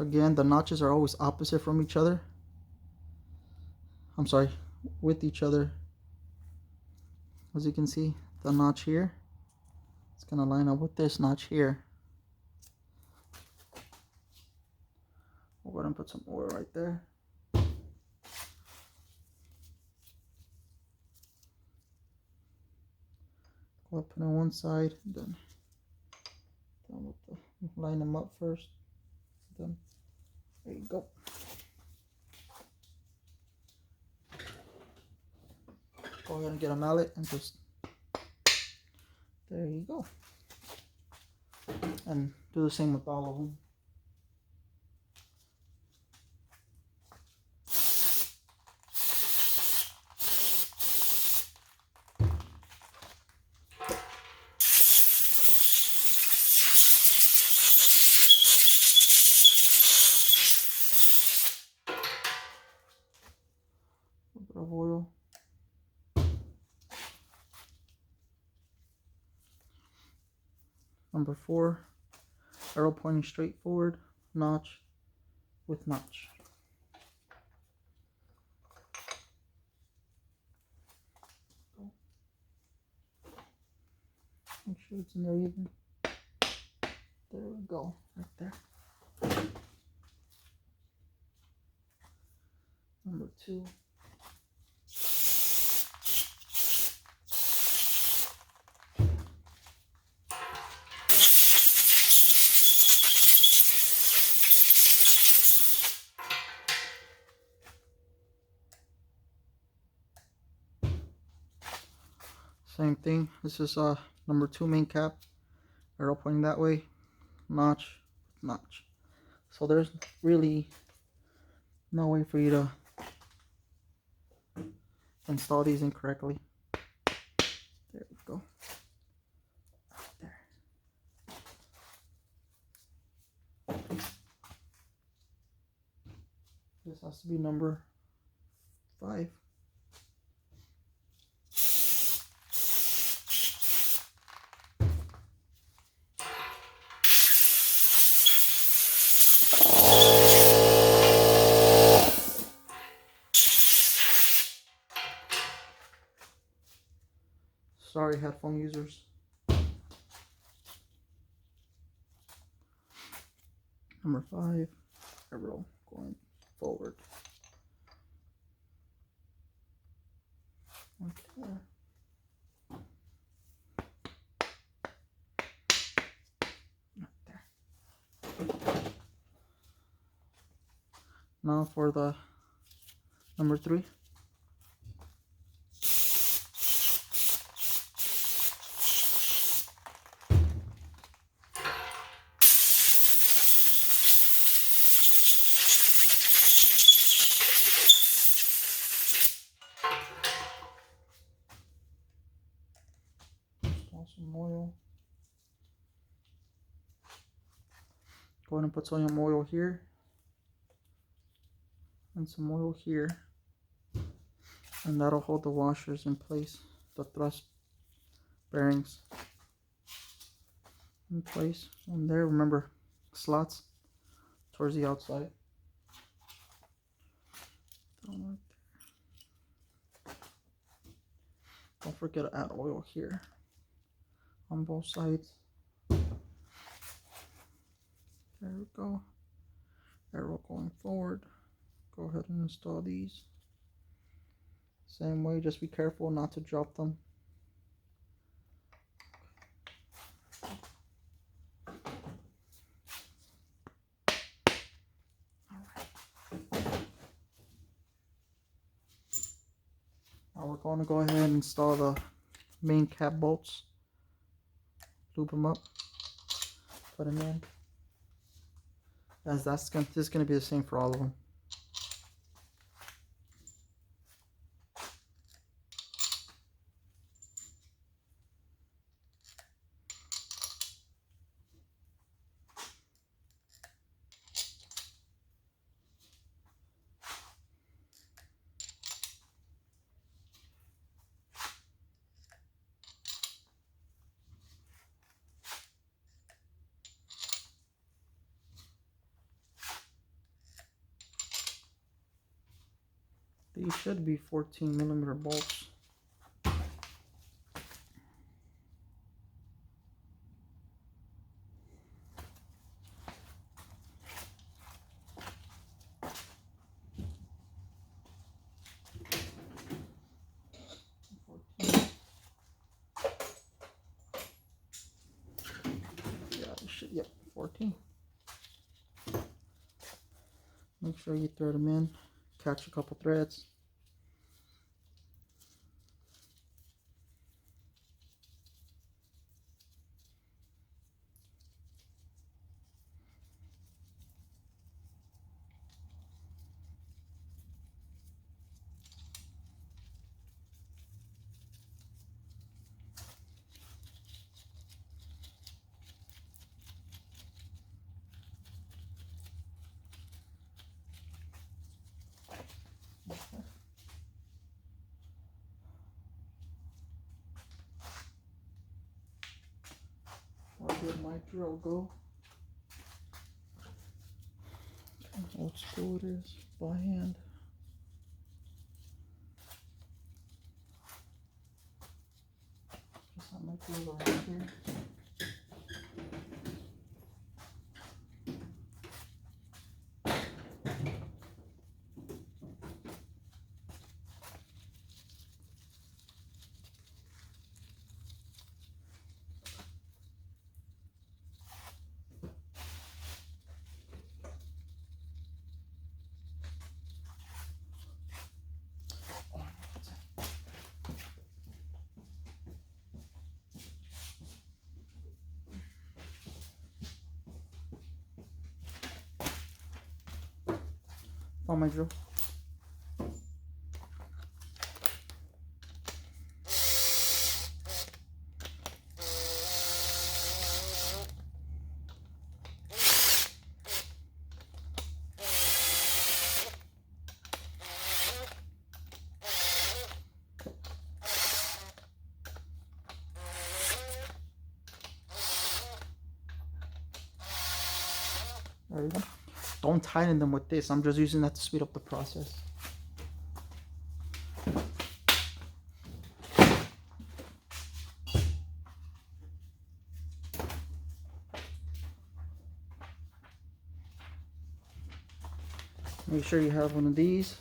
Again, the notches are always opposite from each other. I'm sorry, with each other. As you can see, the notch here, it's going to line up with this notch here. We'll go ahead and put some oil right there. Go up on one side, then line them up first. Then there you go. Go ahead and get a mallet and just, there you go. And do the same with all of them. A bit of oil. Number 4, arrow pointing straight forward, notch with notch. Make sure it's in there even. There we go, right there. Number 2. Same thing. This is number 2 main cap. Arrow pointing that way, notch, notch. So there's really no way for you to install these incorrectly. There we go. Right there. This has to be number 5. Sorry, headphone users. Number 5, arrow going forward. Okay. Right there. Now for the number 3. Some oil. Go ahead and put some oil here and some oil here, and that'll hold the washers in place, the thrust bearings in place. And there, remember, slots towards the outside. Don't forget to add oil here on both sides. There we go. Arrow going forward. Go ahead and install these. Same way, just be careful not to drop them. Now we're going to go ahead and install the main cap bolts. Loop them up. Put them in. As this is going to be the same for all of them. These should be 14mm bolts. Yeah, this should, yep, 14. Make sure you thread them in, catch a couple threads. Where did my drill go? Old school it is, by hand. Just have my drill around here. Found my drill. There you go. Don't tighten them with this. I'm just using that to speed up the process. Make sure you have one of these.